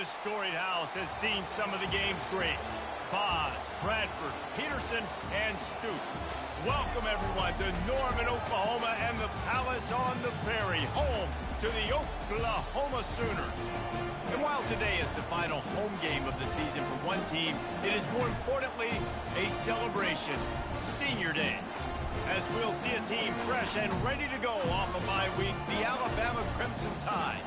This storied house has seen some of the game's greats. Boz, Bradford, Peterson, and Stoops. Welcome, everyone, to Norman, Oklahoma, and the Palace on the Prairie, home to the Oklahoma Sooners. And while today is the final home game of the season for one team, it is more importantly a celebration, Senior Day. As we'll see a team fresh and ready to go off a bye week, the Alabama Crimson Tide,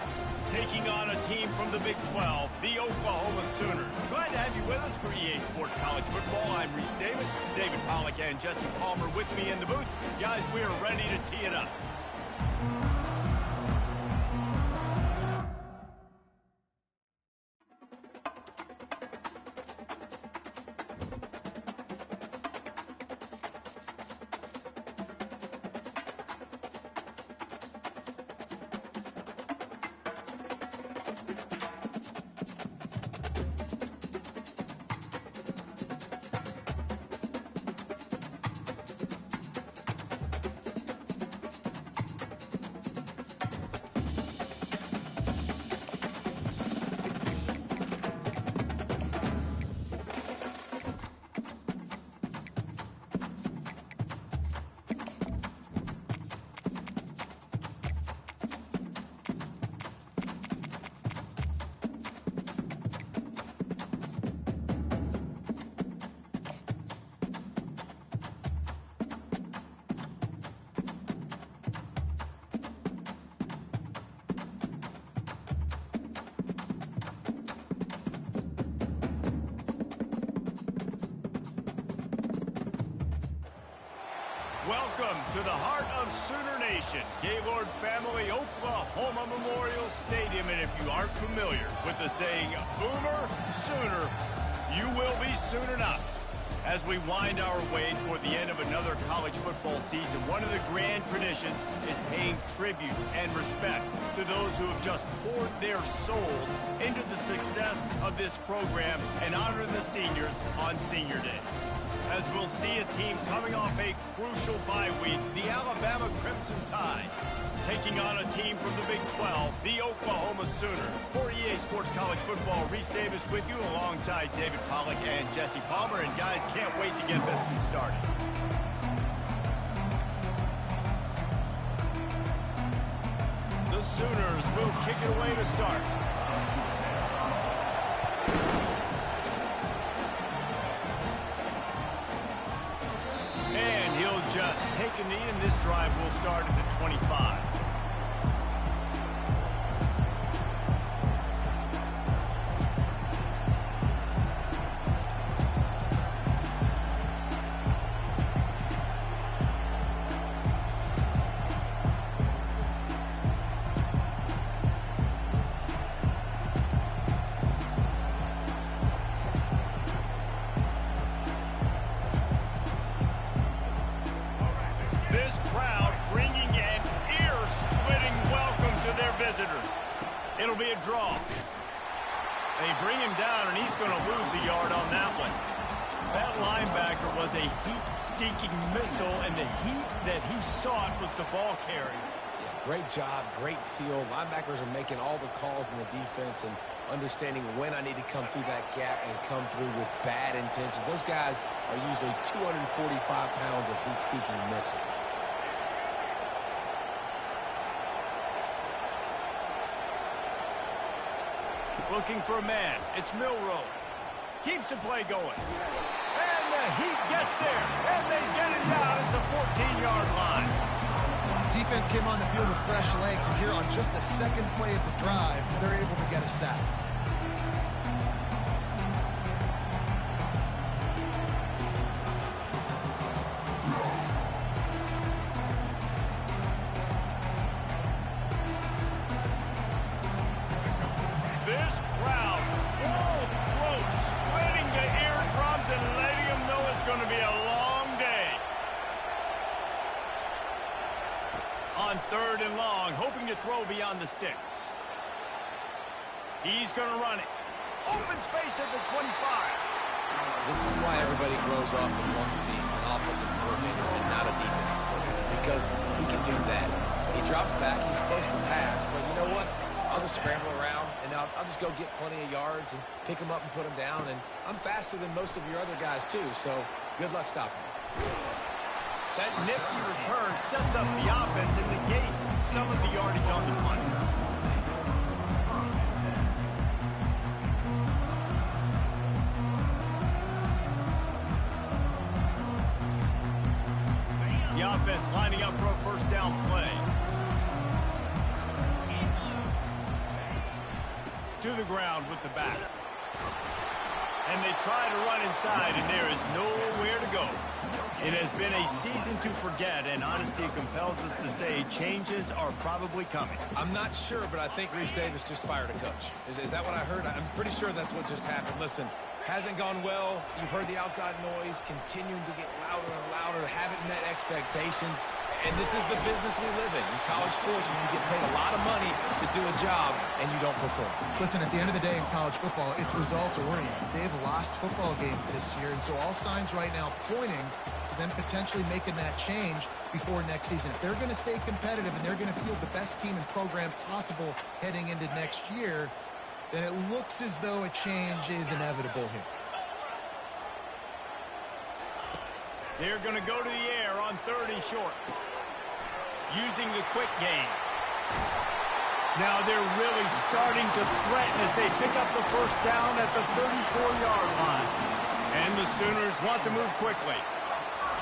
taking on a team from the Big 12, the Oklahoma Sooners. Glad to have you with us for EA Sports College Football. I'm Reese Davis, David Pollack, and Jesse Palmer with me in the booth. Guys, we are ready to tee it up. Welcome to the heart of Sooner Nation, Gaylord Family Oklahoma Memorial Stadium. And if you aren't familiar with the saying, Boomer Sooner, you will be soon enough. As we wind our way toward the end of another college football season, one of the grand traditions is paying tribute and respect to those who have just poured their souls into the success of this program and honor the seniors on Senior Day. As we'll see a team coming off a crucial bye week, the Alabama Crimson Tide, taking on a team from the Big 12, the Oklahoma Sooners. For EA Sports College Football, Reese Davis with you alongside David Pollack and Jesse Palmer. And guys, can't wait to get this one started. The Sooners will kick it away to start. Just take a knee, and this drive will start at the 25. This crowd bringing an ear-splitting welcome to their visitors. It'll be a draw. They bring him down, and he's going to lose a yard on that one. That linebacker was a heat-seeking missile, and the heat that he sought was the ball carrier. Yeah, great job, great feel. Linebackers are making all the calls in the defense and understanding when I need to come through that gap and come through with bad intentions. Those guys are usually 245 pounds of heat-seeking missile. Looking for a man. It's Milroe. Keeps the play going. And the heat gets there. And they get it down at the 14-yard line. Defense came on the field with fresh legs, and here on just the second play of the drive, they're able to get a sack. This crowd, full throat, splitting the eardrums and letting them know it's going to be a long day. On 3rd and long, hoping to throw beyond the sticks. He's going to run it. Open space at the 25. This is why everybody grows up and wants to be an offensive coordinator and not a defensive coordinator, because he can do that. He drops back, he's supposed to pass, but you know what? I'll just scramble around, and I'll just go get plenty of yards and pick them up and put them down. And I'm faster than most of your other guys, too, so good luck stopping me. That nifty return sets up the offense and negates some of the yardage on the punt. The offense lining up for a first down play. To the ground with the back. And they try to run inside, and there is nowhere to go. It has been a season to forget, and honesty compels us to say changes are probably coming. I'm not sure, but I think Reese Davis just fired a coach. Is that what I heard? I'm pretty sure that's what just happened. Listen, hasn't gone well. You've heard the outside noise, continuing to get louder and louder, haven't met expectations. And this is the business we live in college sports, when you get paid a lot of money to do a job and you don't perform. Listen, at the end of the day in college football, it's results oriented. They've lost football games this year, and so all signs right now pointing to them potentially making that change before next season. If they're going to stay competitive and they're going to field the best team and program possible heading into next year, then it looks as though a change is inevitable here. They're going to go to the air on 3rd and short. Using the quick game. Now they're really starting to threaten as they pick up the first down at the 34-yard line. And the Sooners want to move quickly.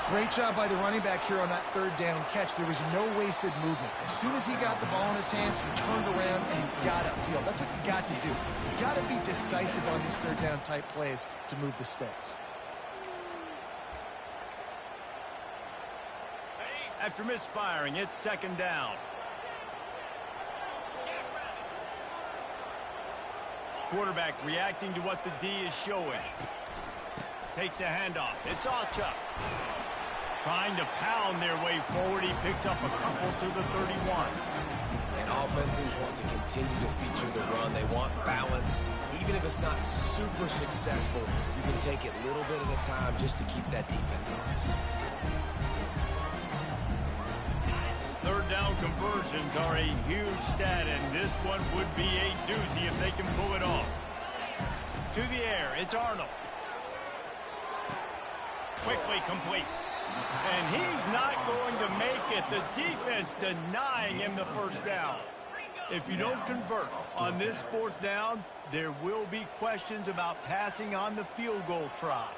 Great job by the running back here on that 3rd down catch. There was no wasted movement. As soon as he got the ball in his hands, he turned around and he got upfield. That's what you got to do. You got to be decisive on these 3rd down type plays to move the sticks. After misfiring, it's 2nd down. Quarterback reacting to what the D is showing. Takes a handoff. It's Ocha. Trying to pound their way forward. He picks up a couple to the 31. And offenses want to continue to feature the run. They want balance. Even if it's not super successful, you can take it little bit at a time just to keep that defense honest. 3rd down conversions are a huge stat, and this one would be a doozy if they can pull it off. To the air, it's Arnold. Quickly complete. And he's not going to make it. The defense denying him the first down. If you don't convert on this 4th down, there will be questions about passing on the field goal try.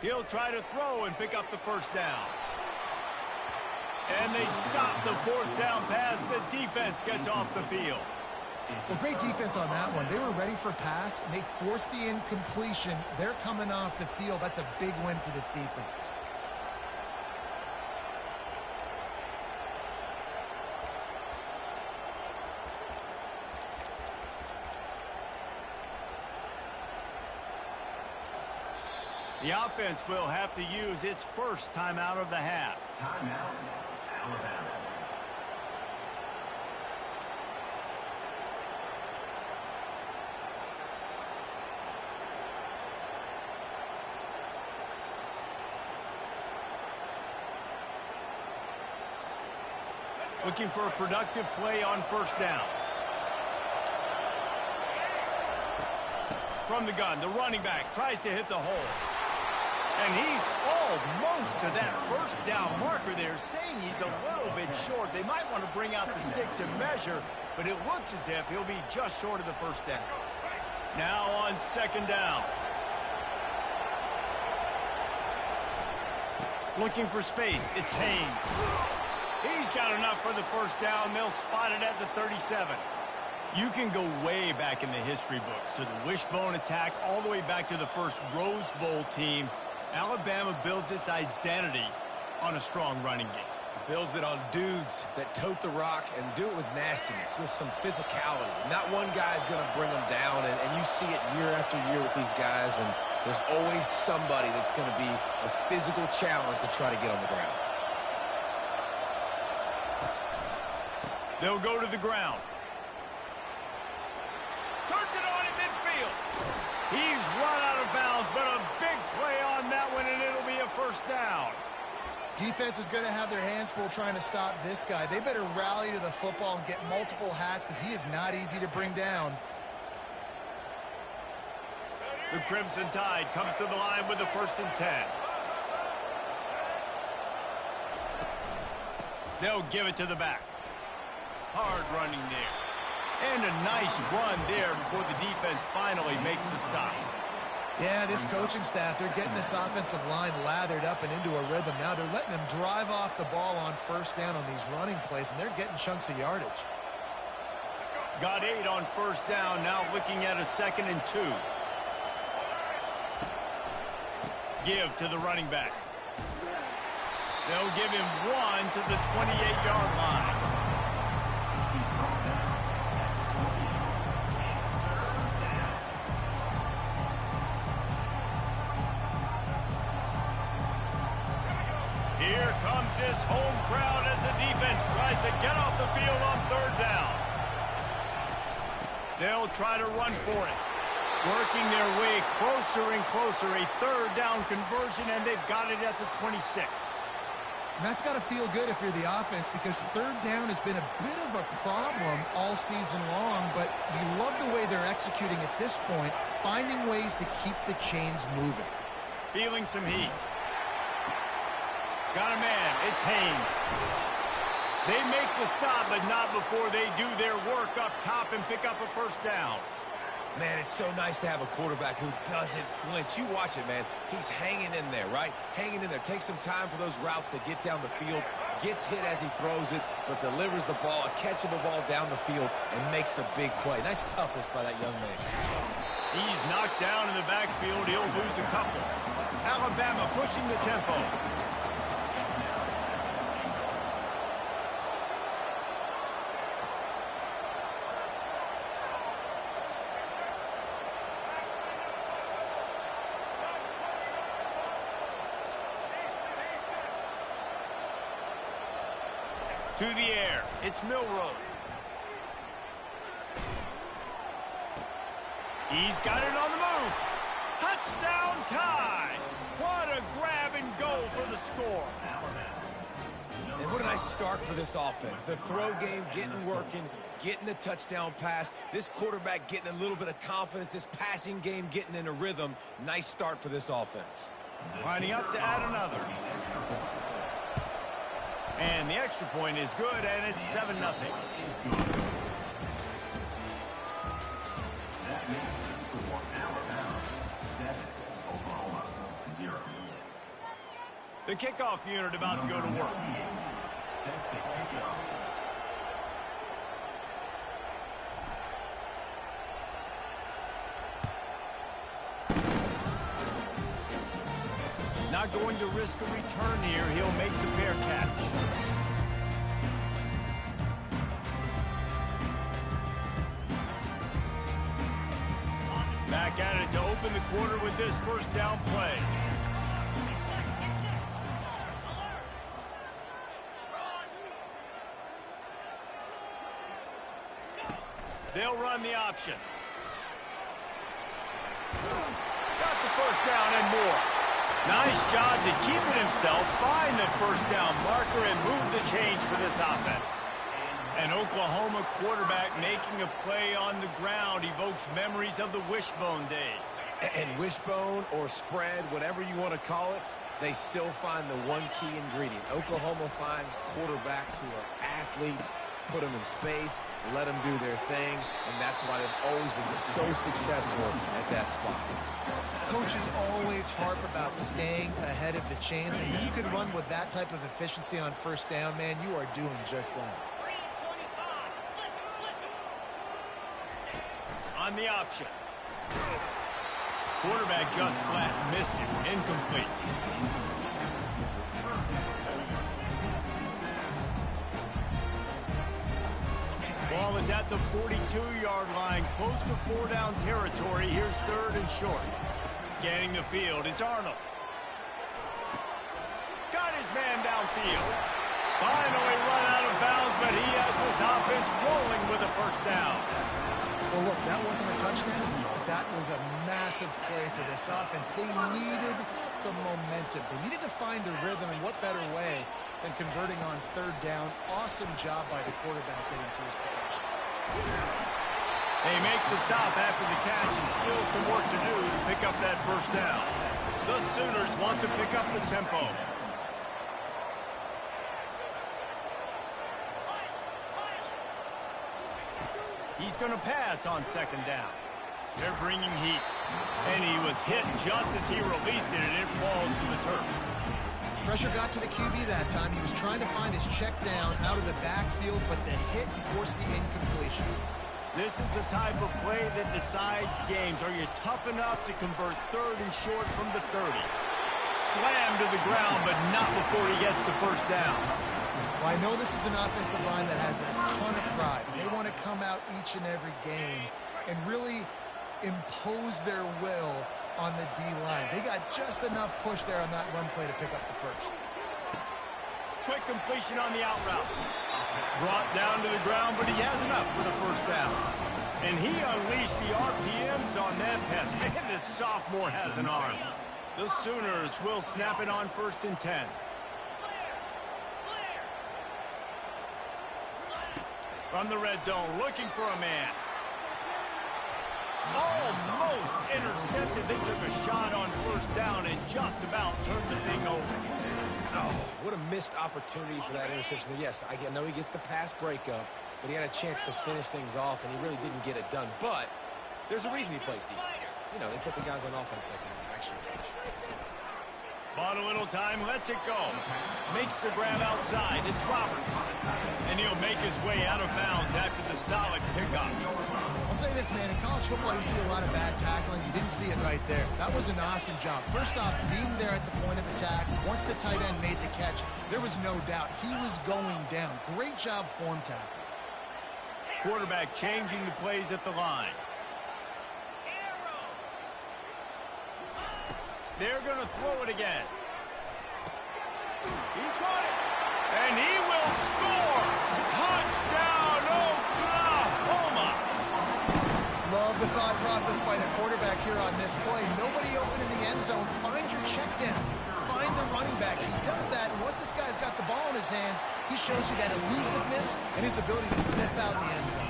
He'll try to throw and pick up the first down. And they stop the 4th down pass. The defense gets off the field. Well, great defense on that one. They were ready for pass, and they forced the incompletion. They're coming off the field. That's a big win for this defense. The offense will have to use its first timeout of the half. Timeout, Alabama. Looking for a productive play on 1st down. From the gun, the running back tries to hit the hole. And he's almost to that 1st down marker there, saying he's a little bit short. They might want to bring out the sticks and measure, but it looks as if he'll be just short of the 1st down. Now on 2nd down. Looking for space, it's Haynes. He's got enough for the 1st down. They'll spot it at the 37. You can go way back in the history books to the wishbone attack, all the way back to the first Rose Bowl team. Alabama builds its identity on a strong running game. Builds it on dudes that tote the rock and do it with nastiness, with some physicality. Not one guy's going to bring them down, and you see it year after year with these guys, and there's always somebody that's going to be a physical challenge to try to get on the ground. They'll go to the ground. Turns it on in midfield. He's run out of bounds, but a big play on that one, and it'll be a 1st down. Defense is going to have their hands full trying to stop this guy. They better rally to the football and get multiple hats because he is not easy to bring down. The Crimson Tide comes to the line with the 1st and 10. They'll give it to the back. Hard running there. And a nice run there before the defense finally makes the stop. Yeah, this coaching staff, they're getting this offensive line lathered up and into a rhythm. Now they're letting them drive off the ball on 1st down on these running plays, and they're getting chunks of yardage. Got 8 on 1st down, now looking at a 2nd and 2. Give to the running back. They'll give him 1 to the 28-yard line. Here comes this home crowd as the defense tries to get off the field on 3rd down. They'll try to run for it. Working their way closer and closer. A 3rd down conversion, and they've got it at the 26. And that's got to feel good if you're the offense because 3rd down has been a bit of a problem all season long, but you love the way they're executing at this point, finding ways to keep the chains moving. Feeling some heat. Got a man. It's Haynes. They make the stop, but not before they do their work up top and pick up a 1st down. Man, it's so nice to have a quarterback who doesn't flinch. You watch it, man. He's hanging in there, right? Hanging in there. Takes some time for those routes to get down the field. Gets hit as he throws it, but delivers the ball, a catchable ball down the field, and makes the big play. Nice toughness by that young man. He's knocked down in the backfield. He'll lose a couple. Alabama pushing the tempo. To the air. It's Milroe. He's got it on the move. Touchdown Tide. What a grab and go for the score. And what a nice start for this offense. The throw game getting working, getting the touchdown pass. This quarterback getting a little bit of confidence. This passing game getting in a rhythm. Nice start for this offense. Lining up to add another. And the extra point is good, and it's 7-0. That makes the score Alabama 7, Oklahoma 0. The kickoff unit about to go to work. Set to kick off. Not going to risk a return here. He'll make the fair catch. Back at it to open the quarter with this 1st down play. They'll run the option. Got the 1st down and more. Nice job to keep it himself, find the 1st down marker, and move the change for this offense. An Oklahoma quarterback making a play on the ground evokes memories of the wishbone days. And wishbone or spread, whatever you want to call it, they still find the one key ingredient. Oklahoma finds quarterbacks who are athletes, put them in space, let them do their thing, and that's why they've always been so successful at that spot. Coaches always harp about staying ahead of the chains, and when you can run with that type of efficiency on 1st down, man, you are doing just that. On the option. Quarterback just flat missed it. Incomplete. Ball is at the 42-yard line, close to 4-down territory. Here's 3rd and short. Scanning the field, it's Arnold. Got his man downfield. Finally run out of bounds, but he has this offense rolling with a 1st down. Well, look, that wasn't a touchdown, but that was a massive play for this offense. They needed some momentum. They needed to find a rhythm, and what better way than converting on third down. Awesome job by the quarterback getting through his progression. They make the stop after the catch and still some work to do to pick up that first down. The Sooners want to pick up the tempo. He's going to pass on second down. They're bringing heat. And he was hit just as he released it, and it falls to the turf. Pressure got to the QB that time. He was trying to find his check down out of the backfield, but the hit forced the incompletion. This is the type of play that decides games. Are you tough enough to convert third and short from the 30? Slammed to the ground, but not before he gets the first down. Well, I know this is an offensive line that has a ton of pride. They want to come out each and every game and really impose their will on the D-line. They got just enough push there on that run play to pick up the first. Quick completion on the out route. Brought down to the ground, but he has enough for the first down. And he unleashed the RPMs on that pass. Man, this sophomore has an arm. The Sooners will snap it on 1st and 10. From the red zone, looking for a man. Almost intercepted. They took a shot on first down and just about turned the thing over. Oh, what a missed opportunity for that interception. Yes, I know he gets the pass breakup, but he had a chance to finish things off, and he really didn't get it done. But there's a reason he plays defense. You know, they put the guys on offense that can actually catch. Bought a little time, lets it go. Makes the grab outside. It's Roberts. And he'll make his way out of bounds after the solid pickup. I'll say this, man. In college football, you see a lot of bad tackling. You didn't see it right there. That was an awesome job. First off, being there at the point of attack. Once the tight end made the catch, there was no doubt he was going down. Great job form tackle. Quarterback changing the plays at the line. They're going to throw it again. He caught it. And he will score. Touchdown, Oklahoma. Love the thought process by the quarterback here on this play. Nobody open in the end zone. Find your check down. Find the running back. He does that, and once this guy's got the ball in his hands, he shows you that elusiveness and his ability to sniff out the end zone.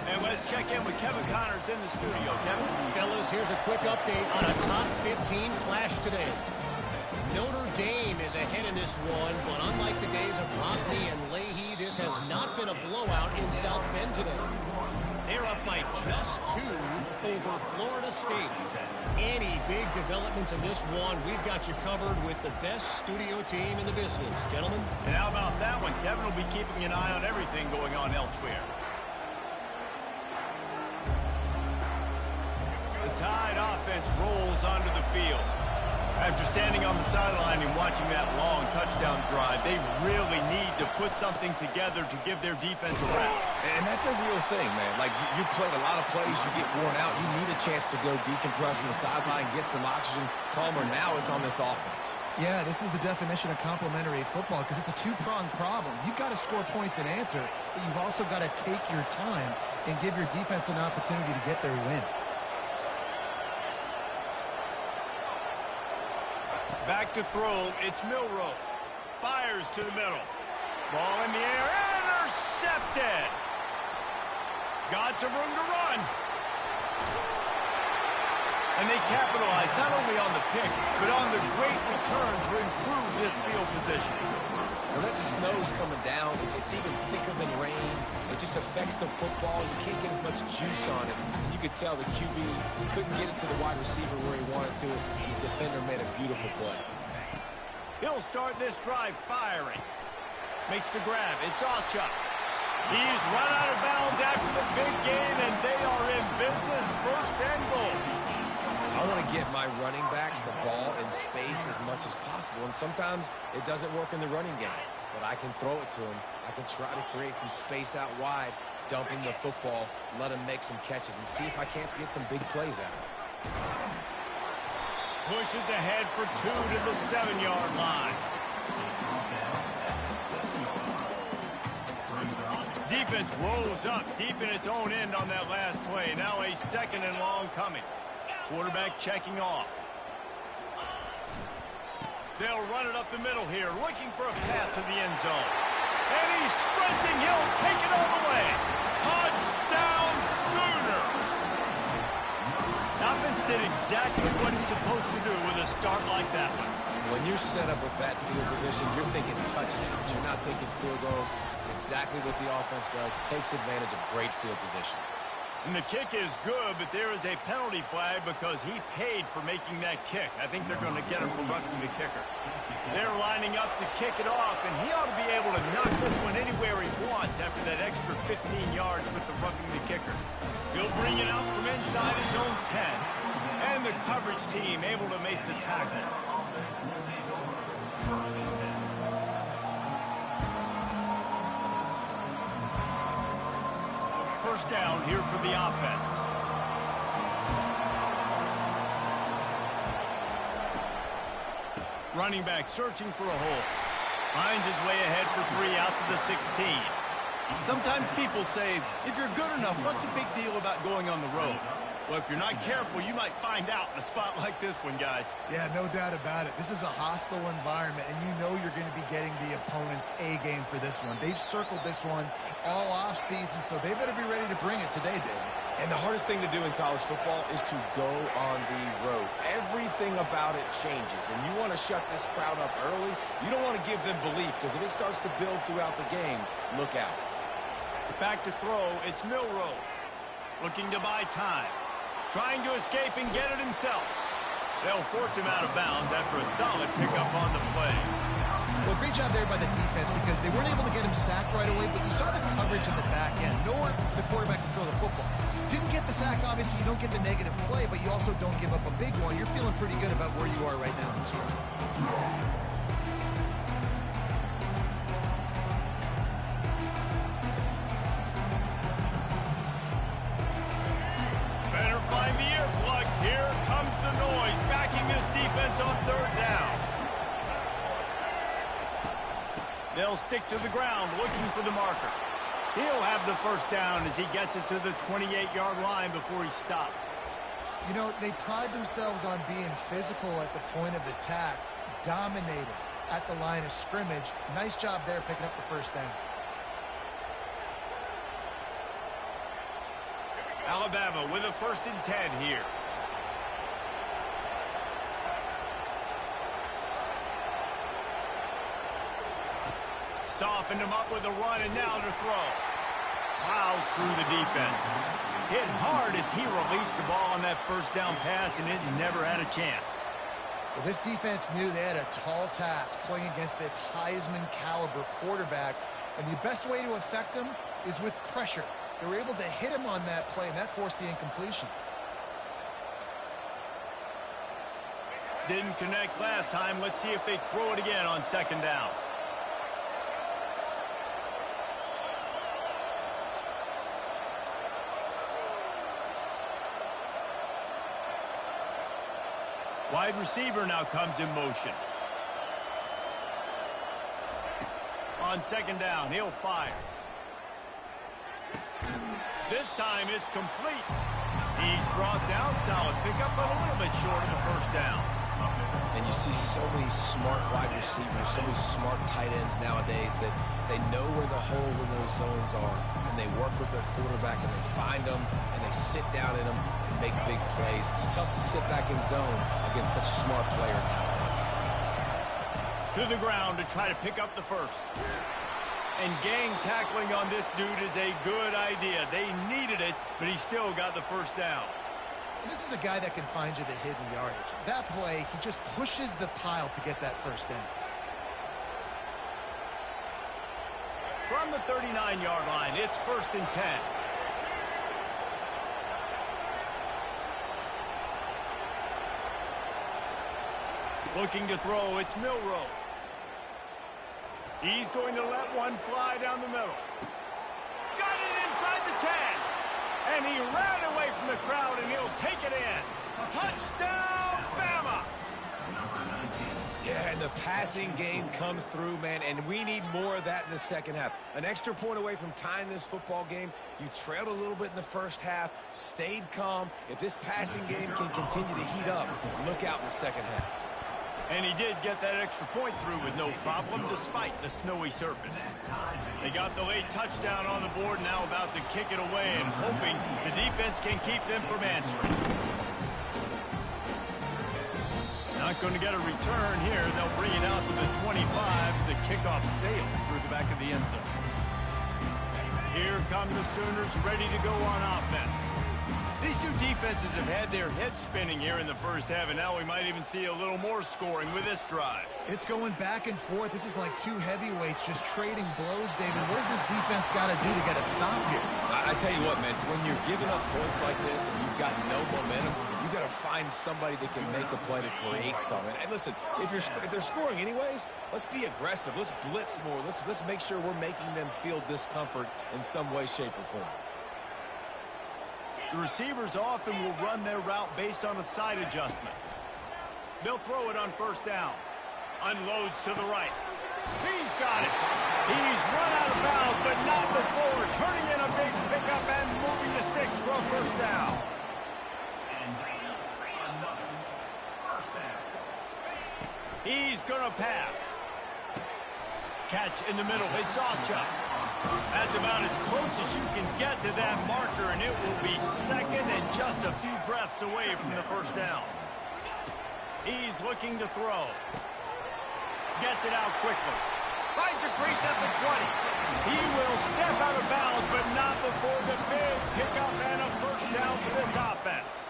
And let's check in with Kevin Connors in the studio. Kevin? Fellas, here's a quick update on a top 15 flash today. Notre Dame is ahead in this one, but unlike the days of Hockney and Leahy, this has not been a blowout in South Bend today. They're up by just 2 over Florida State. Any big developments in this one, we've got you covered with the best studio team in the business. Gentlemen? And how about that one? Kevin will be keeping an eye on everything going on elsewhere. The Tide offense rolls onto the field. After standing on the sideline and watching that long touchdown drive, they really need to put something together to give their defense a rest. And that's a real thing, man. Like, you played a lot of plays, you get worn out. You need a chance to go decompress on the sideline, get some oxygen. Calmer. Now it's on this offense. Yeah, this is the definition of complementary football because it's a two-pronged problem. You've got to score points and answer, but you've also got to take your time and give your defense an opportunity to get their win. Back to throw, it's Milroe. Fires to the middle. Ball in the air, intercepted. Got some room to run. And they capitalize not only on the pick, but on the great return to improve this field position. When that snow's coming down, it's even thicker than rain. It just affects the football. You can't get as much juice on it. And you could tell the QB couldn't get it to the wide receiver where he wanted to. The defender made a beautiful play. He'll start this drive firing. Makes the grab. It's Alchuk. He's run out of bounds after the big game, and they are in business. First and goal. I want to get my running backs the ball in space as much as possible, and sometimes it doesn't work in the running game, but I can throw it to him. I can try to create some space out wide, dump him the football, let him make some catches, and see if I can't get some big plays out of it. Pushes ahead for 2 to the 7-yard line. Deep defense rose up deep in its own end on that last play. Now a 2nd and long coming. Quarterback checking off. They'll run it up the middle here, looking for a path to the end zone. And he's sprinting. He'll take it all the way. Touchdown, Sooners! The offense did exactly what it's supposed to do with a start like that one. When you're set up with that field position, you're thinking touchdowns. You're not thinking field goals. It's exactly what the offense does. Takes advantage of great field position. And the kick is good, but there is a penalty flag because he paid for making that kick. I think they're going to get him for roughing the kicker. They're lining up to kick it off, and he ought to be able to knock this one anywhere he wants after that extra 15 yards with the roughing the kicker. He'll bring it out from inside his own 10. And the coverage team able to make the tackle. First down here for the offense. Running back searching for a hole. Finds his way ahead for 3 out to the 16. Sometimes people say, if you're good enough, what's the big deal about going on the road? Well, if you're not careful, you might find out in a spot like this one, guys. Yeah, no doubt about it. This is a hostile environment, and you know you're going to be getting the opponent's A game for this one. They've circled this one all off season, so they better be ready to bring it today, David. And the hardest thing to do in college football is to go on the road. Everything about it changes, and you want to shut this crowd up early. You don't want to give them belief, because if it starts to build throughout the game, look out. Back to throw, it's Milroe. Looking to buy time. Trying to escape and get it himself. They'll force him out of bounds after a solid pickup on the play. Well, great job there by the defense because they weren't able to get him sacked right away, but you saw the coverage in the back end. Nowhere for the quarterback to throw the football. Didn't get the sack, obviously. You don't get the negative play, but you also don't give up a big one. You're feeling pretty good about where you are right now in this room. Find the earplugs. Here comes the noise, backing this defense on 3rd down. They'll stick to the ground, looking for the marker. He'll have the first down as he gets it to the 28-yard line before he stopped. You know, they pride themselves on being physical at the point of attack, dominated at the line of scrimmage. Nice job there picking up the first down. Alabama with a 1st and 10 here. Softened him up with a run, and now to throw. Plows through the defense. Hit hard as he released the ball on that first down pass, and it never had a chance. Well, this defense knew they had a tall task playing against this Heisman-caliber quarterback, and the best way to affect him is with pressure. They were able to hit him on that play, and that forced the incompletion. Didn't connect last time. Let's see if they throw it again on 2nd down. Wide receiver now comes in motion. On 2nd down, he'll fire. This time it's complete. He's brought down, solid pickup, but a little bit short of the first down. And you see so many smart wide receivers, so many smart tight ends nowadays that they know where the holes in those zones are, and they work with their quarterback, and they find them, and they sit down in them and make big plays. It's tough to sit back in zone against such smart players nowadays. To the ground to try to pick up the first. And gang tackling on this dude is a good idea. They needed it, but he still got the first down. And this is a guy that can find you the hidden yardage. That play, he just pushes the pile to get that first down. From the 39-yard line, it's 1st and 10. Looking to throw, it's Milroe. He's going to let one fly down the middle. Got it inside the 10. And he ran away from the crowd, and he'll take it in. Touchdown, Bama! Yeah, and the passing game comes through, man, and we need more of that in the second half. An extra point away from tying this football game. You trailed a little bit in the first half, stayed calm. If this passing game can continue to heat up, look out in the second half. And he did get that extra point through with no problem, despite the snowy surface. They got the late touchdown on the board, now about to kick it away and hoping the defense can keep them from answering. Not going to get a return here. They'll bring it out to the 25 as the kickoff sails through the back of the end zone. Here come the Sooners ready to go on offense. These two defenses have had their heads spinning here in the first half, and now we might even see a little more scoring with this drive. It's going back and forth. This is like two heavyweights just trading blows, David. What does this defense got to do to get a stop here? I tell you what, man, when you're giving up points like this and you've got no momentum, you got to find somebody that can make a play to create something. And listen, if they're scoring anyways, let's be aggressive. Let's blitz more. Let's make sure we're making them feel discomfort in some way, shape, or form. The receivers often will run their route based on a side adjustment. They'll throw it on first down. Unloads to the right. He's got it. He's run out of bounds, but not before. Turning in a big pickup and moving the sticks for a first down. He's going to pass. Catch in the middle. It's Acha. That's about as close as you can get to that marker, and it will be second and just a few breaths away from the first down. He's looking to throw. Gets it out quickly. Finds a crease at the 20. He will step out of bounds, but not before the big pickup and a first down for this offense.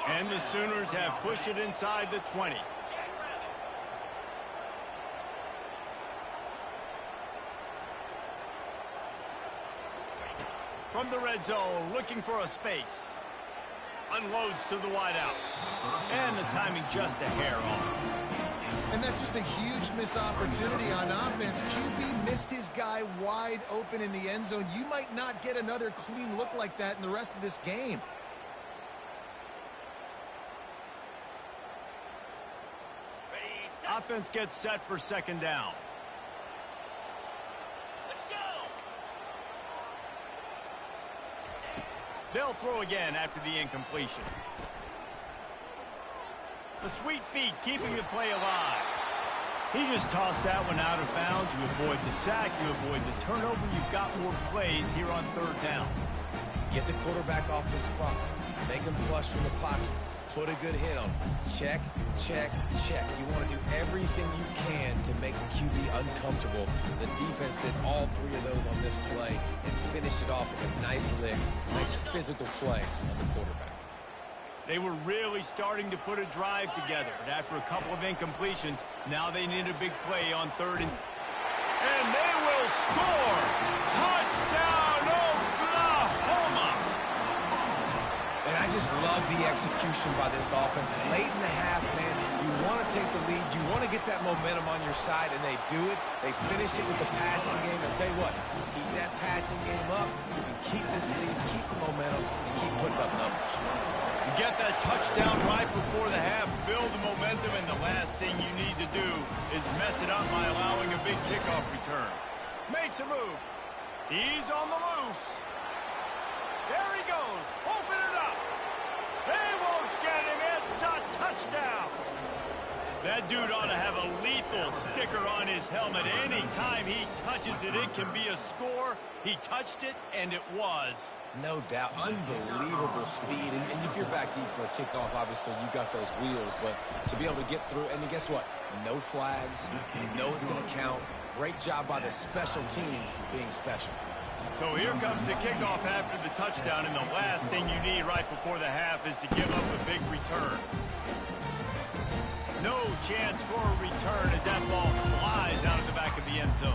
And the Sooners have pushed it inside the 20. From the red zone, looking for a space. Unloads to the wideout. And the timing just a hair off. And that's just a huge missed opportunity on offense. QB missed his guy wide open in the end zone. You might not get another clean look like that in the rest of this game. Offense gets set for second down. They'll throw again after the incompletion. The sweet feet keeping the play alive. He just tossed that one out of bounds. You avoid the sack, you avoid the turnover. You've got more plays here on third down. Get the quarterback off his spot. Make him flush from the pocket. Put a good hit on him. Check, check, check. You want to do everything you can to make the QB uncomfortable. The defense did all three of those on this play and finished it off with a nice lick, nice physical play on the quarterback. They were really starting to put a drive together, but after a couple of incompletions, now they need a big play on third and they will score! Touchdown, Oklahoma! And I just love the execution by this offense. Late in the half, man, you want to take the lead. You want to get that momentum on your side, and they do it. They finish it with the passing game. I'll tell you what, keep that passing game up. You can keep this lead, keep the momentum, and keep putting up numbers. You get that touchdown right before the half, build the momentum, and the last thing you need to do is mess it up by allowing a big kickoff return. Makes a move. He's on the loose. There he goes. Open it up. They won't get him. It's a touchdown. That dude ought to have a lethal sticker on his helmet. Anytime he touches it, it can be a score. He touched it, and it was. No doubt. Unbelievable speed. And if you're back deep for a kickoff, obviously you got those wheels. But to be able to get through, and guess what? No flags. You know it's going to count. Great job by the special teams being special. So here comes the kickoff after the touchdown, and the last thing you need right before the half is to give up a big return. No chance for a return as that ball flies out of the back of the end zone.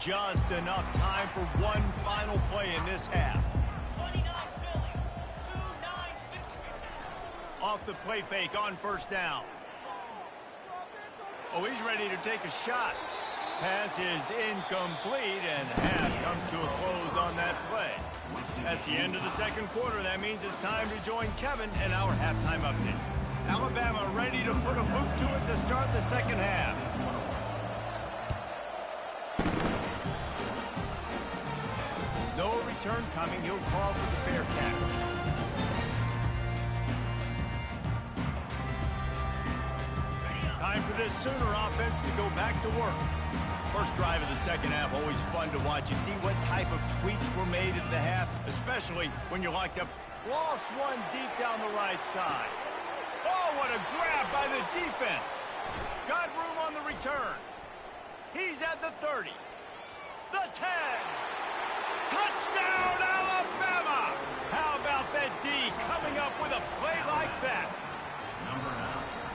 Just enough time for one final play in this half. Off the play fake on first down. Oh, he's ready to take a shot. Pass is incomplete, and half comes to a close on that play. That's the end of the second quarter. That means it's time to join Kevin in our halftime update. Alabama ready to put a boot to it to start the second half. No return coming. He'll call for the fair catch. Time for this Sooner offense to go back to work. First drive of the second half, always fun to watch. You see what type of tweaks were made at the half, especially when you're locked up. Lost one deep down the right side. Oh, what a grab by the defense. Got room on the return. He's at the 30. The 10. Touchdown, Alabama! How about that D coming up with a play like that?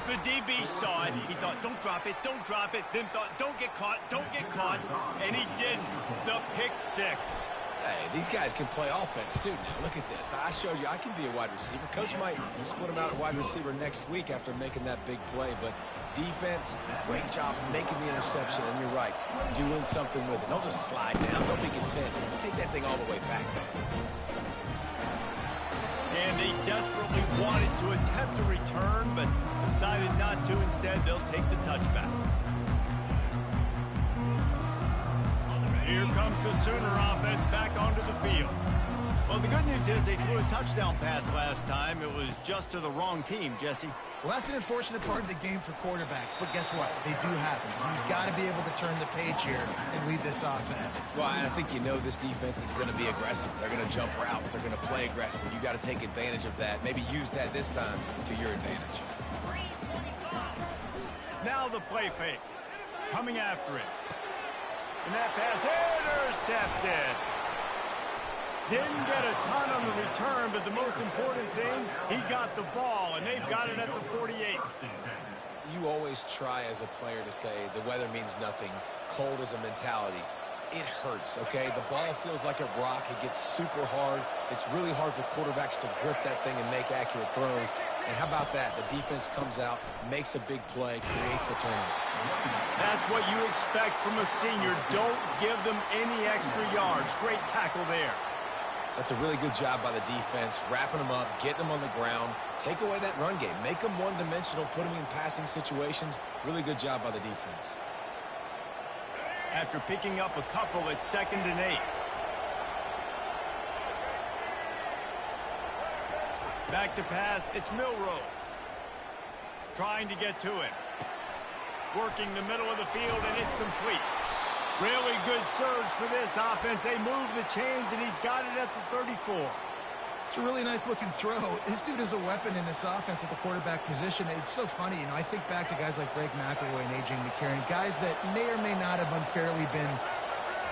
The DB saw it. He thought, don't drop it, don't drop it. Then thought, don't get caught, and he didn't. The pick six. Hey, these guys can play offense, too, now. Look at this. I showed you I can be a wide receiver. Coach might split him out at wide receiver next week after making that big play. But defense, great job making the interception. And you're right, doing something with it. Don't just slide down. Don't be content. Take that thing all the way back. And they desperately wanted to attempt a return, but decided not to. Instead, they'll take the touchback. Here comes the Sooner offense back onto the field. Well, the good news is they threw a touchdown pass last time. It was just to the wrong team, Jesse. Well, that's an unfortunate part of the game for quarterbacks, but guess what? They do happen. So you've got to be able to turn the page here and lead this offense. Well, and I think you know this defense is going to be aggressive. They're going to jump routes. They're going to play aggressive. You got to take advantage of that. Maybe use that this time to your advantage. Now the play fake. Coming after it. And that pass intercepted. Didn't get a ton on the return, but the most important thing, he got the ball, and they've got it at the 48. You always try as a player to say the weather means nothing. Cold is a mentality. It hurts, okay? The ball feels like a rock. It gets super hard. It's really hard for quarterbacks to grip that thing and make accurate throws. And how about that? The defense comes out, makes a big play, creates the turnover. That's what you expect from a senior. Don't give them any extra yards. Great tackle there. That's a really good job by the defense, wrapping them up, getting them on the ground, take away that run game, make them one-dimensional, put them in passing situations. Really good job by the defense. After picking up a couple, it's 2nd and 8. Back to pass, it's Milroe. Trying to get to him. Working the middle of the field, and it's complete. Really good surge for this offense. They move the chains, and he's got it at the 34. It's a really nice-looking throw. This dude is a weapon in this offense at the quarterback position. It's so funny. You know, I think back to guys like Greg McElroy and A.J. McCarron, guys that may or may not have unfairly been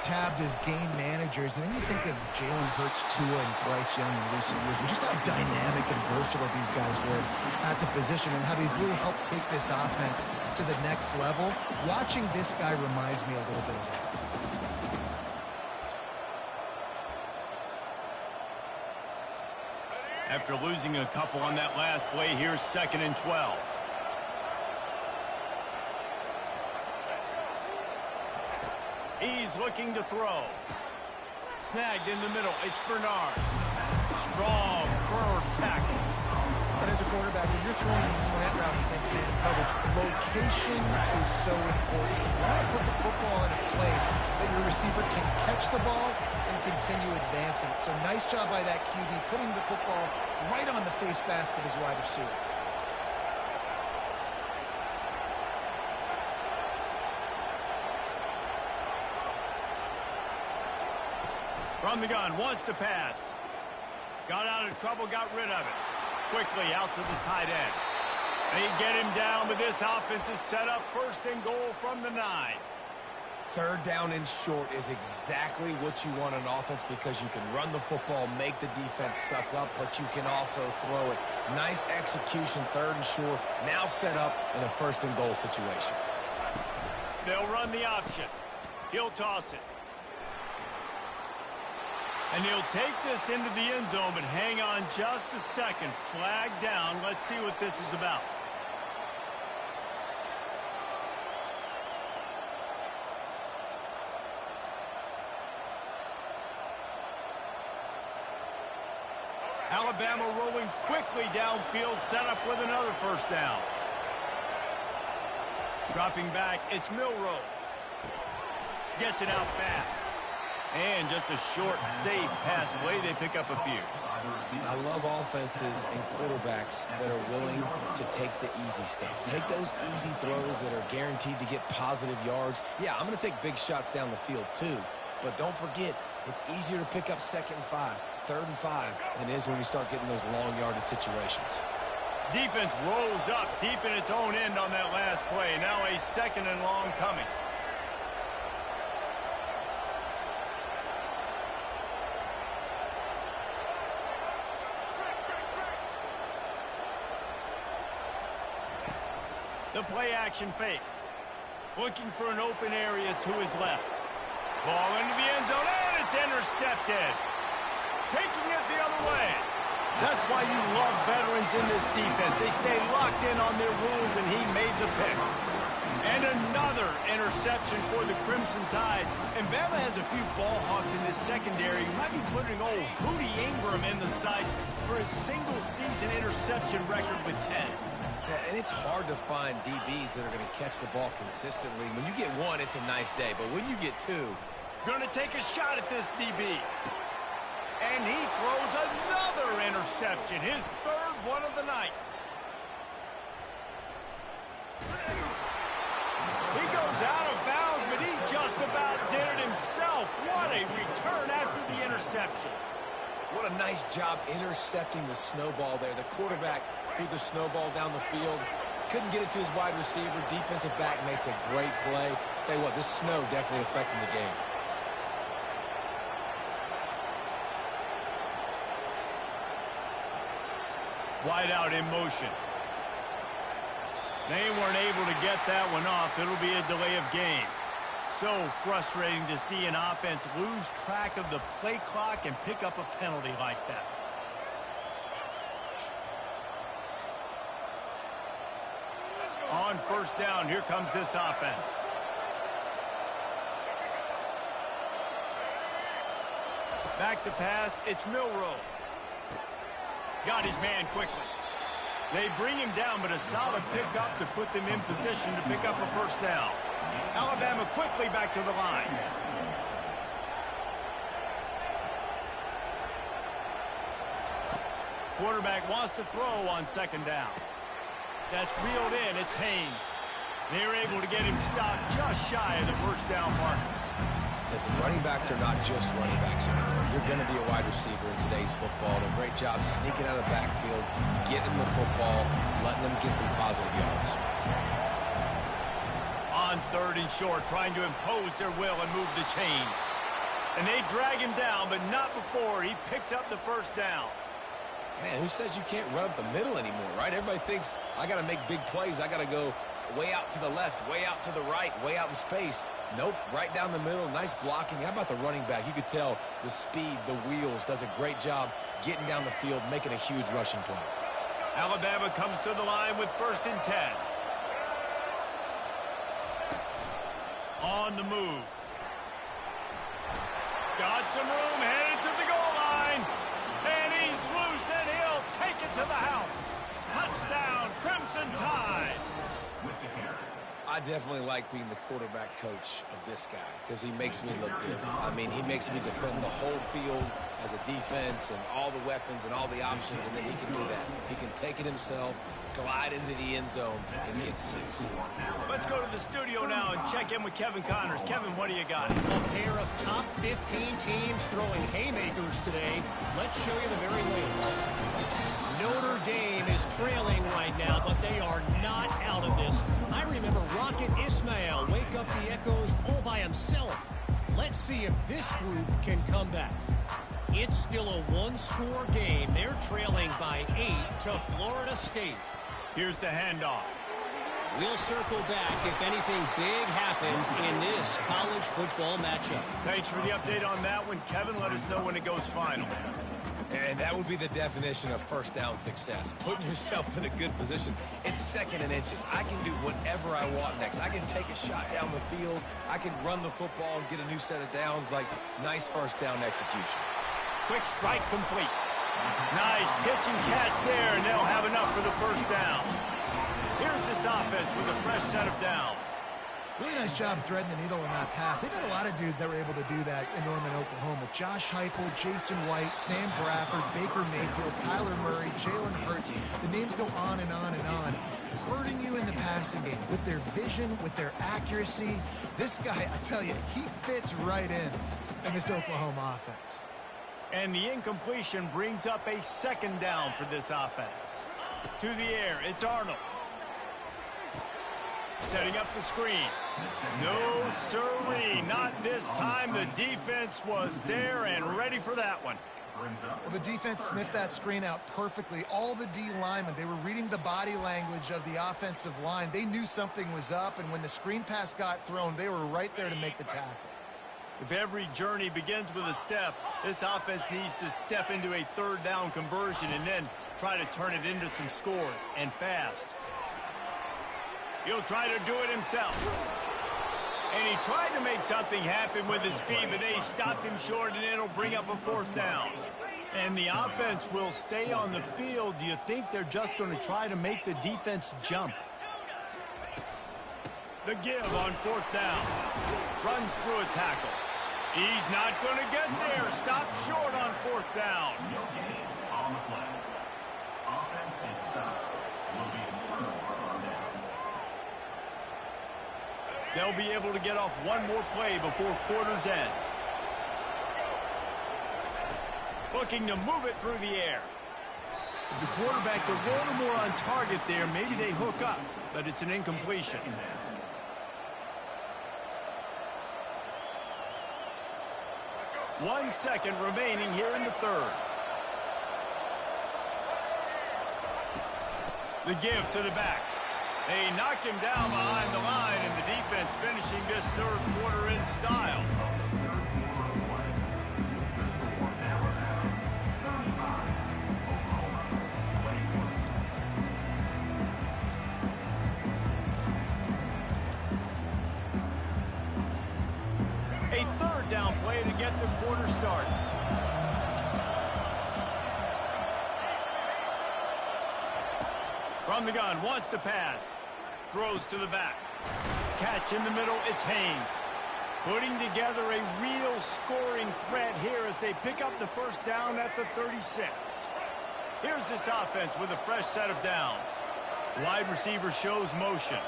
tabbed as game managers. And then you think of Jalen Hurts, Tua, and Bryce Young in recent years, and just how dynamic and versatile these guys were at the position and how they've really helped take this offense to the next level. Watching this guy reminds me a little bit of that. After losing a couple on that last play, here's 2nd and 12. He's looking to throw. Snagged in the middle. It's Bernard. Strong, firm tackle. And as a quarterback, when you're throwing these slant routes against man coverage, location is so important. You want to put the football in a place that your receiver can catch the ball and continue advancing. So nice job by that QB, putting the football right on the face mask of his wide receiver. From the gun, wants to pass. Got out of trouble, got rid of it. Quickly out to the tight end. They get him down, but this offense is set up 1st and goal from the 9. 3rd down and short is exactly what you want on offense because you can run the football, make the defense suck up, but you can also throw it. Nice execution, 3rd and short, now set up in a 1st and goal situation. They'll run the option. He'll toss it. And he'll take this into the end zone, but hang on just a second. Flag down. Let's see what this is about. Alabama rolling quickly downfield, set up with another first down. Dropping back, it's Milroe. Gets it out fast. And just a short, safe pass play. They pick up a few. I love offenses and quarterbacks that are willing to take the easy stuff. Take those easy throws that are guaranteed to get positive yards. Yeah, I'm going to take big shots down the field too. But don't forget, it's easier to pick up 2nd and 5, 3rd and 5 than it is when we start getting those long yardage situations. Defense rolls up deep in its own end on that last play. Now a 2nd and long coming. The play action fake. Looking for an open area to his left. Ball into the end zone, and it's intercepted. Taking it the other way. That's why you love veterans in this defense. They stay locked in on their rules, and he made the pick. And another interception for the Crimson Tide. And Bama has a few ball hawks in this secondary. You might be putting old Hootie Ingram in the sights for his single-season interception record with 10. Yeah, and it's hard to find DBs that are going to catch the ball consistently. When you get one, it's a nice day. But when you get two... Going to take a shot at this DB. And he throws another interception. His 3rd one of the night. He goes out of bounds, but he just about did it himself. What a return after the interception. What a nice job intercepting the snowball there. The quarterback threw the snowball down the field. Couldn't get it to his wide receiver. Defensive back makes a great play. Tell you what, this snow definitely affecting the game. Wide out in motion. They weren't able to get that one off. It'll be a delay of game. So frustrating to see an offense lose track of the play clock and pick up a penalty like that. On first down, here comes this offense. Back to pass, it's Milroe. Got his man quickly. They bring him down, but a solid pickup to put them in position to pick up a first down. Alabama quickly back to the line. Quarterback wants to throw on 2nd down. That's reeled in. It's Haynes. They're able to get him stopped just shy of the first down marker. Listen, running backs are not just running backs anymore. You're going to be a wide receiver in today's football. And a great job sneaking out of the backfield, getting the football, letting them get some positive yards. On 3rd and short, trying to impose their will and move the chains. And they drag him down, but not before he picks up the first down. Man, who says you can't run up the middle anymore, right? Everybody thinks, I got to make big plays. I got to go way out to the left, way out to the right, way out in space. Nope, right down the middle, nice blocking. How about the running back? You could tell the speed, the wheels, does a great job getting down the field, making a huge rushing play. Alabama comes to the line with 1st and 10. On the move. Got some room, headed to the goal line. And he's loose, and he'll take it to the house. Touchdown, Crimson Tide. I definitely like being the quarterback coach of this guy because he makes me look good. I mean, he makes me defend the whole field as a defense and all the weapons and all the options, and then he can do that. He can take it himself, glide into the end zone, and get 6. Let's go to the studio now and check in with Kevin Connors. Kevin, what do you got? A pair of top 15 teams throwing haymakers today. Let's show you the very latest. Notre Dame is trailing right now, but they are not out of this. I remember Rocket Ismail wake up the echoes all by himself. Let's see if this group can come back. It's still a one-score game. They're trailing by 8 to Florida State. Here's the handoff. We'll circle back if anything big happens in this college football matchup. Thanks for the update on that one, Kevin. Let us know when it goes final. And that would be the definition of first down success, putting yourself in a good position. It's 2nd and inches. I can do whatever I want next. I can take a shot down the field. I can run the football and get a new set of downs. Like, nice first down execution. Quick strike complete. Nice pitch and catch there, and they'll have enough for the first down. Here's this offense with a fresh set of downs. Really nice job threading the needle on that pass. They've had a lot of dudes that were able to do that in Norman, Oklahoma. Josh Heupel, Jason White, Sam Bradford, Baker Mayfield, Kyler Murray, Jalen Hurts. The names go on and on and on. Hurting you in the passing game with their vision, with their accuracy. This guy, I tell you, he fits right in this Oklahoma offense. And the incompletion brings up a second down for this offense. To the air, it's Arnold. Setting up the screen. No sirree, not this time. The defense was there and ready for that one. Well, the defense sniffed that screen out perfectly. All the D linemen, they were reading the body language of the offensive line. They knew something was up, and when the screen pass got thrown, they were right there to make the tackle. If every journey begins with a step, this offense needs to step into a third down conversion and then try to turn it into some scores, and fast. He'll try to do it himself. And he tried to make something happen with his feet, but they stopped him short, and it'll bring up a fourth down. And the offense will stay on the field. Do you think they're just going to try to make the defense jump? The give on fourth down. Runs through a tackle. He's not going to get there. Stopped short on fourth down. No gains on the play. Offense is stopped. Will be a turnover on downs. They'll be able to get off one more play before quarter's end. Looking to move it through the air. If the quarterback's a little more on target there, maybe they hook up, but it's an incompletion. 1 second remaining here in the third. The give to the back. They knocked him down behind the line, and the defense finishing this third quarter in style. A third down play to get the quarter started. From the gun, wants to pass. Throws to the back. Catch in the middle, it's Haynes. Putting together a real scoring threat here as they pick up the first down at the 36. Here's this offense with a fresh set of downs. Wide receiver shows motion.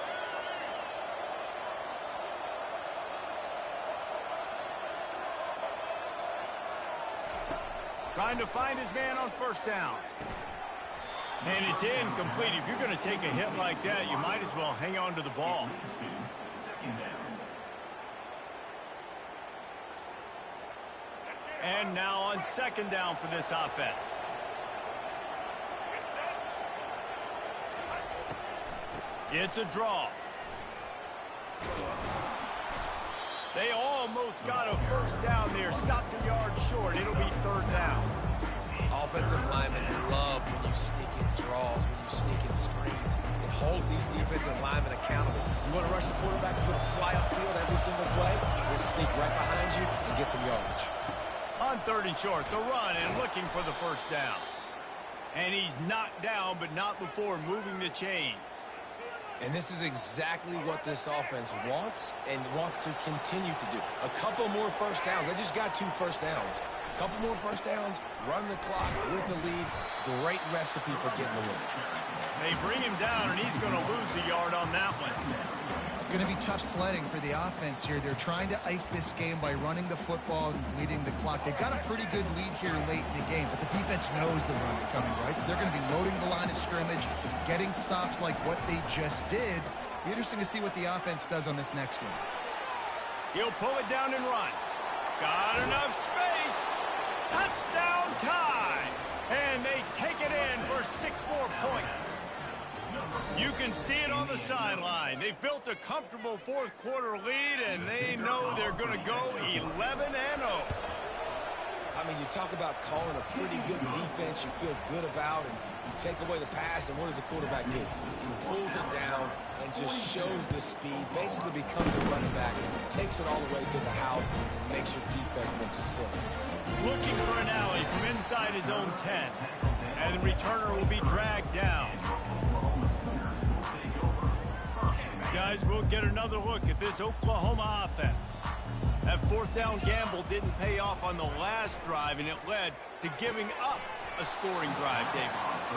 Trying to find his man on first down. And it's incomplete. If you're going to take a hit like that, you might as well hang on to the ball. And now on second down for this offense. It's a draw. They almost got a first down there. Stopped a yard short. It'll be third down. Offensive linemen love when you sneak in draws, when you sneak in screens. It holds these defensive linemen accountable. You want to rush the quarterback, you're going to fly upfield every single play. We'll sneak right behind you and get some yardage. On third and short, the run and looking for the first down. And he's knocked down, but not before moving the chains. And this is exactly what this offense wants and wants to continue to do. A couple more first downs. They just got 2 first downs. A couple more first downs, run the clock with the lead. Great recipe for getting the win. They bring him down, and he's going to lose a yard on that one. It's going to be tough sledding for the offense here. They're trying to ice this game by running the football and bleeding the clock. They've got a pretty good lead here late in the game, but the defense knows the run's coming, right? So they're going to be loading the line of scrimmage, getting stops like what they just did. Be interesting to see what the offense does on this next one. He'll pull it down and run. Got enough space. Touchdown tie. And they take it in for 6 more points. You can see it on the sideline. They've built a comfortable fourth quarter lead, and they know they're going to go 11-0. I mean, you talk about calling a pretty good defense you feel good about, and you take away the pass, and what does the quarterback do? He pulls it down and just shows the speed, basically becomes a running back, takes it all the way to the house, and makes your defense look silly. Looking for an alley from inside his own 10. And the returner will be dragged down. Guys, we'll get another look at this Oklahoma offense. That fourth down gamble didn't pay off on the last drive, and it led to giving up a scoring drive, David.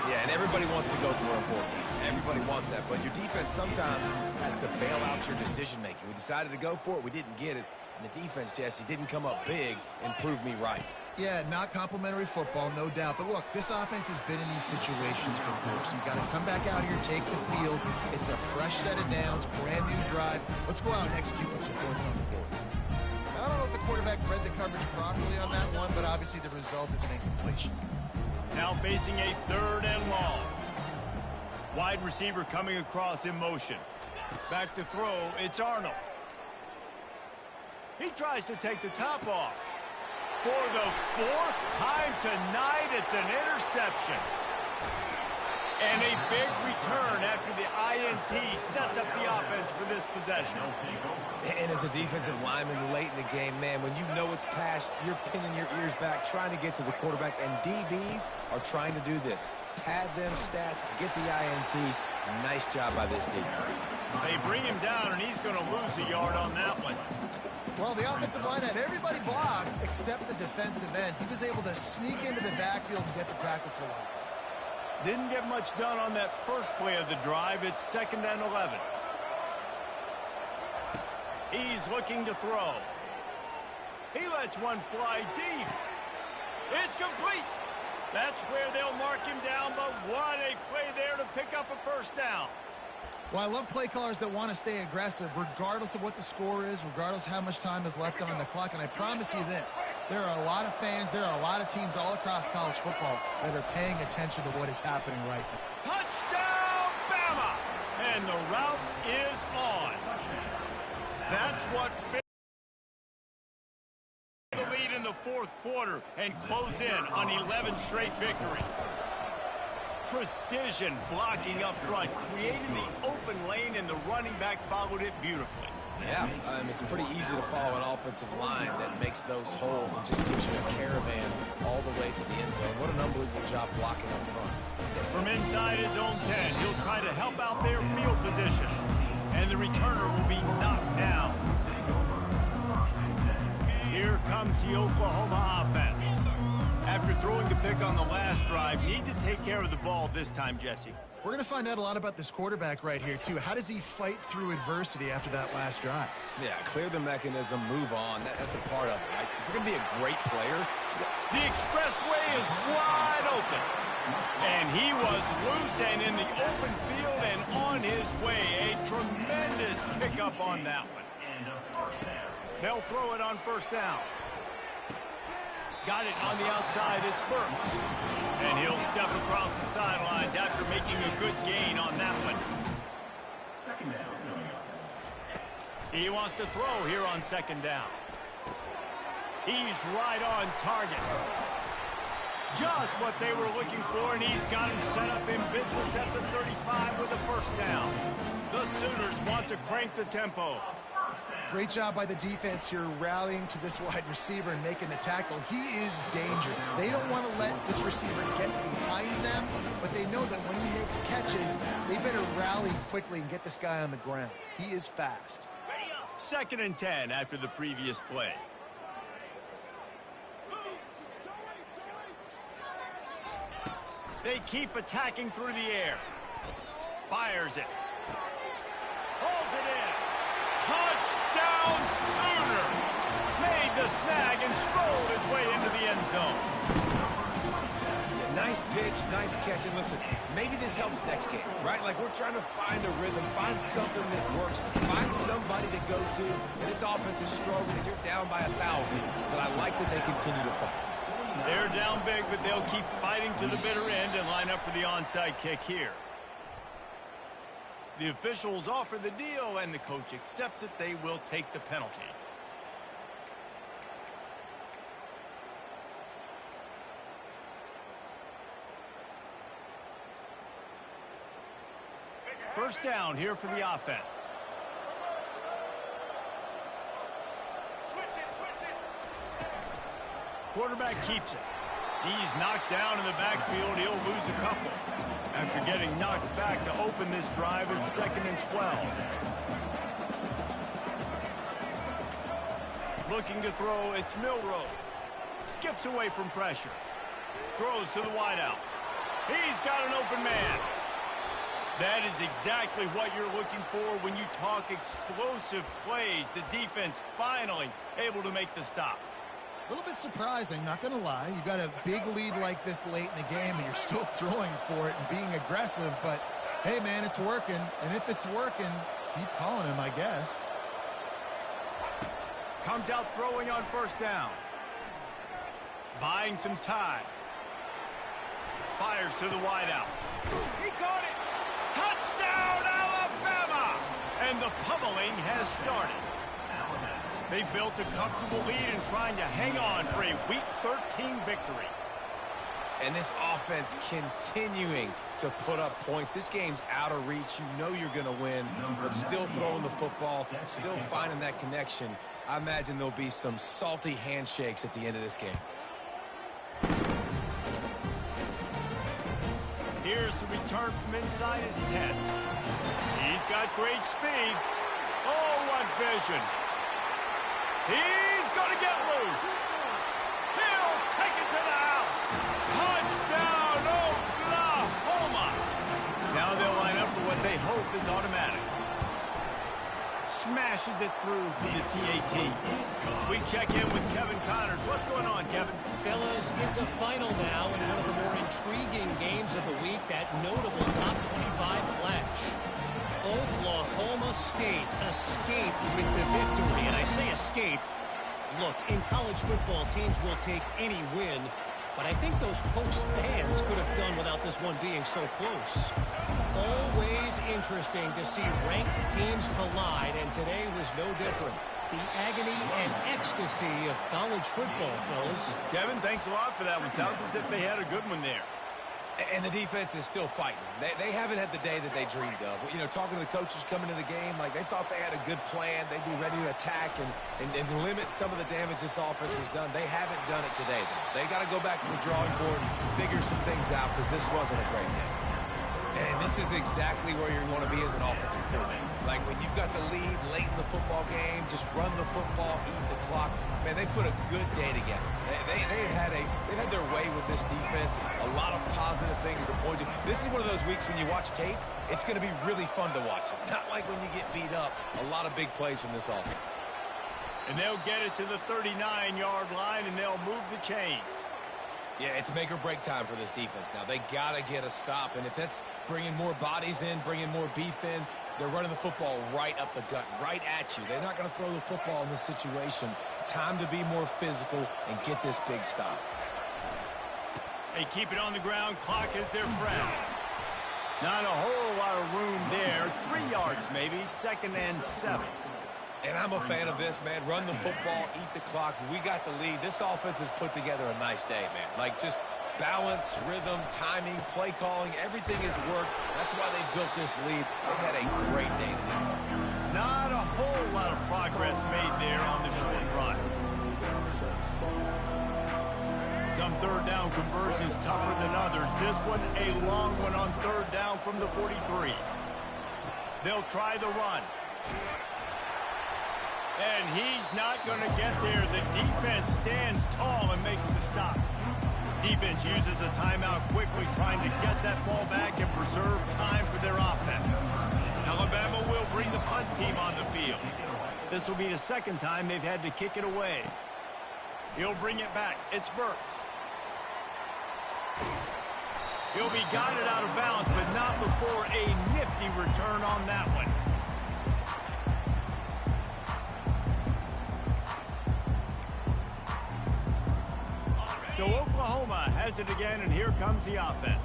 Yeah, and everybody wants to go for it on fourth down. Everybody wants that, but your defense sometimes has to bail out your decision-making. We decided to go for it. We didn't get it. And the defense, Jesse, didn't come up big and prove me right. Yeah, not complimentary football, no doubt. But look, this offense has been in these situations before, so you got to come back out here, take the field. It's a fresh set of downs, brand new drive. Let's go out and execute with some points on the board. I don't know if the quarterback read the coverage properly on that one, but obviously the result is an incompletion. Now facing a 3rd and long. Wide receiver coming across in motion. Back to throw, it's Arnold. He tries to take the top off. For the 4th time tonight, it's an interception. And a big return after the INT sets up the offense for this possession. And as a defensive lineman late in the game, man, when you know it's past, you're pinning your ears back, trying to get to the quarterback, and DBs are trying to do this. Pad them stats, get the INT. Nice job by this team. They bring him down, and he's going to lose a yard on that one. Well, the offensive line had everybody blocked except the defensive end. He was able to sneak into the backfield and get the tackle for loss. Didn't get much done on that first play of the drive. It's 2nd and 11. He's looking to throw. He lets one fly deep. It's complete. That's where they'll mark him down, but what a play there to pick up a first down. Well, I love play callers that want to stay aggressive regardless of what the score is, regardless how much time is left on the clock. And I promise you this, there are a lot of fans, there are a lot of teams all across college football that are paying attention to what is happening right now. Touchdown, Bama! And the route is on. That's what the lead in the 4th quarter and close in on 11 straight victories. Precision blocking up front, creating the open lane, and the running back followed it beautifully. Yeah, it's pretty easy to follow an offensive line that makes those holes and just gives you a caravan all the way to the end zone. What an unbelievable job blocking up front. From inside his own 10, he'll try to help out their field position. And the returner will be knocked down. Here comes the Oklahoma offense. After throwing the pick on the last drive, need to take care of the ball this time, Jesse. We're going to find out a lot about this quarterback right here, too. How does he fight through adversity after that last drive? Yeah, clear the mechanism, move on. That's a part of it, right? If you're going to be a great player. The expressway is wide open. And he was loose and in the open field and on his way. A tremendous pickup on that one. They'll throw it on 1st down. Got it on the outside, it's Burks. And he'll step across the sidelines after making a good gain on that one. He wants to throw here on 2nd down. He's right on target. Just what they were looking for, and he's got him set up in business at the 35 with a 1st down. The Sooners want to crank the tempo. Great job by the defense here rallying to this wide receiver and making the tackle. He is dangerous. They don't want to let this receiver get behind them, but they know that when he makes catches, they better rally quickly and get this guy on the ground. He is fast. 2nd and 10 after the previous play. They keep attacking through the air. Fires it. Holds it in. Touchdown Sooners! Made the snag and strolled his way into the end zone. Yeah, nice pitch, nice catch. And listen, maybe this helps next game, right? Like we're trying to find a rhythm, find something that works, find somebody to go to. And this offense is struggling, and you're down by 1,000. But I like that they continue to fight. They're down big, but they'll keep fighting to the bitter end and line up for the onside kick here. The officials offer the deal, and the coach accepts it. They will take the penalty. First down here for the offense. Quarterback keeps it. He's knocked down in the backfield. He'll lose a couple after getting knocked back to open this drive at 2nd and 12. Looking to throw, it's Milroe. Skips away from pressure. Throws to the wideout. He's got an open man. That is exactly what you're looking for when you talk explosive plays. The defense finally able to make the stop. A little bit surprising, not going to lie. You got a big lead like this late in the game, and you're still throwing for it and being aggressive. But, hey, man, it's working. And if it's working, keep calling him, I guess. Comes out throwing on first down. Buying some time. Fires to the wideout. He caught it. Touchdown, Alabama! And the pummeling has started. They've built a comfortable lead and trying to hang on for a Week 13 victory. And this offense continuing to put up points. This game's out of reach. You know you're going to win, but still throwing the football, still finding that connection. I imagine there'll be some salty handshakes at the end of this game. Here's the return from inside his 10. He's got great speed. Oh, what vision. He's going to get loose. He'll take it to the house. Touchdown, Oklahoma. Now they'll line up for what they hope is automatic. Smashes it through for the PAT. We check in with Kevin Connors. What's going on, Kevin? Fellas, it's a final now in one of the more intriguing games of the week, that notable top 25 clash. Oklahoma State escaped with the victory, and I say escaped. Look, in college football, teams will take any win, but I think those Pokes fans could have done without this one being so close. Always interesting to see ranked teams collide, and today was no different. The agony and ecstasy of college football, fellas. Kevin, thanks a lot for that one. Sounds as if they had a good one there. And the defense is still fighting. They haven't had the day that they dreamed of. You know, talking to the coaches coming to the game, like they thought they had a good plan. They'd be ready to attack and limit some of the damage this offense has done. They haven't done it today, though. They got to go back to the drawing board and figure some things out because this wasn't a great day. And this is exactly where you want to be as an offensive coordinator. Like when you've got the lead late in the football game, just run the football, eat the clock. Man, they put a good day together. They've had their way with this defense. A lot of positive things to point to. This is one of those weeks when you watch tape, it's going to be really fun to watch it. Not like when you get beat up. A lot of big plays from this offense. And they'll get it to the 39-yard line, and they'll move the chains. Yeah, it's make or break time for this defense now. They got to get a stop, and if that's bringing more bodies in, bringing more beef in, they're running the football right up the gut, right at you. They're not going to throw the football in this situation. Time to be more physical and get this big stop. They keep it on the ground. Clock is their friend. Not a whole lot of room there. 3 yards maybe, 2nd and 7. And I'm a fan of this, man. Run the football, eat the clock. We got the lead. This offense has put together a nice day, man. Like just balance, rhythm, timing, play calling, everything has worked. That's why they built this lead. They've had a great day today. Not a whole lot of progress made there on the short run. Some third down conversions tougher than others. This one a long one on third down from the 43. They'll try the run. And he's not going to get there. The defense stands tall and makes the stop. Defense uses a timeout quickly, trying to get that ball back and preserve time for their offense. Alabama will bring the punt team on the field. This will be the second time they've had to kick it away. He'll bring it back. It's Burks. He'll be guided out of bounds, but not before a nifty return on that one. So Oklahoma has it again, and here comes the offense.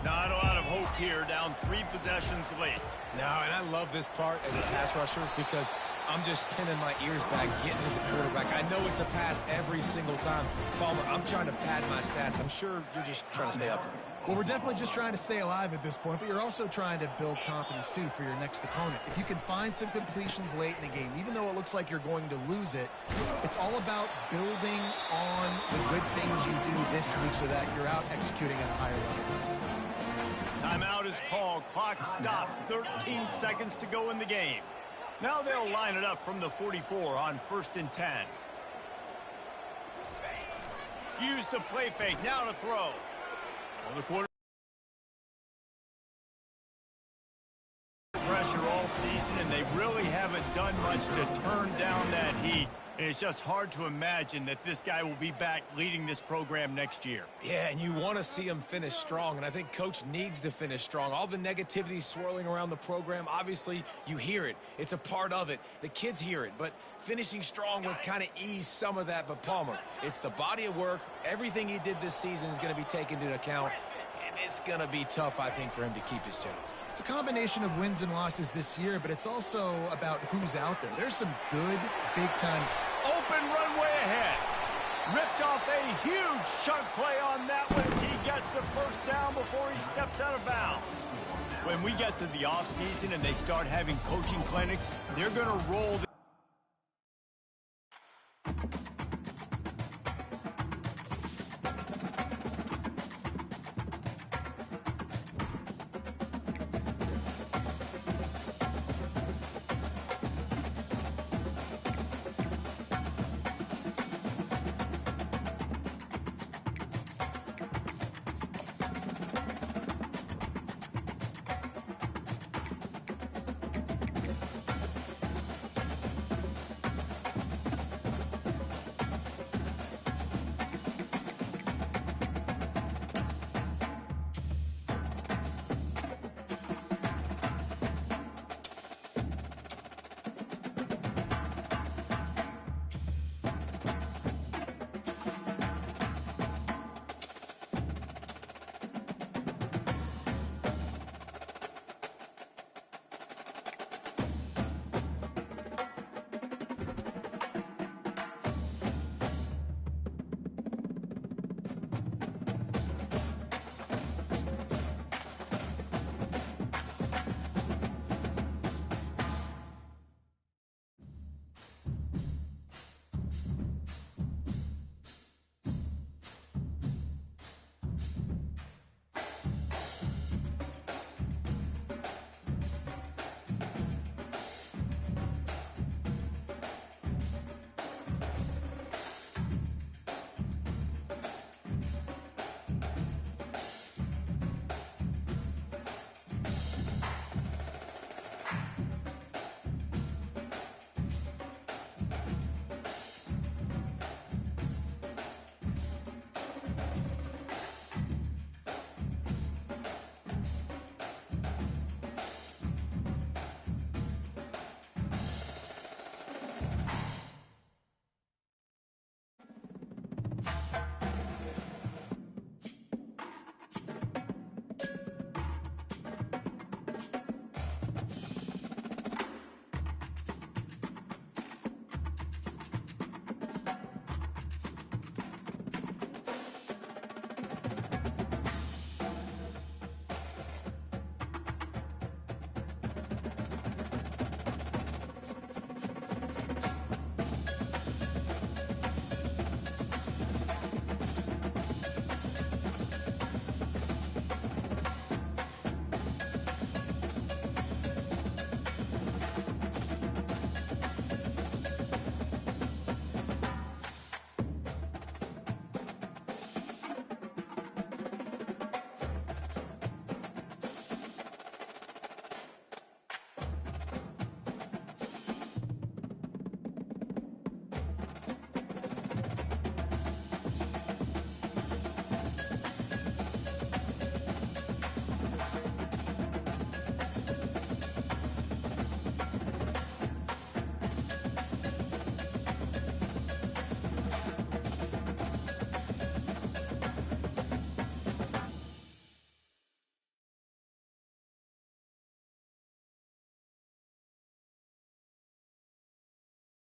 Not a lot of hope here, down 3 possessions late. No, and I love this part as a pass rusher because I'm just pinning my ears back, getting to the quarterback. I know it's a pass every single time. Palmer, I'm trying to pad my stats. I'm sure you're just trying to stay upright. Well, we're definitely just trying to stay alive at this point, but you're also trying to build confidence, too, for your next opponent. If you can find some completions late in the game, even though it looks like you're going to lose it, it's all about building on the good things you do this week so that you're out executing at a higher level. Timeout is called. Clock stops. 13 seconds to go in the game. Now they'll line it up from the 44 on 1st and 10. Use the play fake. Now to throw. Well, the quarter pressure all season, and they really haven't done much to turn down that heat. And it's just hard to imagine that this guy will be back leading this program next year. Yeah, and you want to see him finish strong, and I think Coach needs to finish strong. All the negativity swirling around the program, obviously, you hear it. It's a part of it. The kids hear it, but finishing strong would kind of ease some of that. But, Palmer, it's the body of work. Everything he did this season is going to be taken into account, and it's going to be tough, I think, for him to keep his job. It's a combination of wins and losses this year, but it's also about who's out there. There's some good, big-time open runway ahead. Ripped off a huge chunk play on that one as he gets the first down before he steps out of bounds. When we get to the offseason and they start having coaching clinics, they're going to roll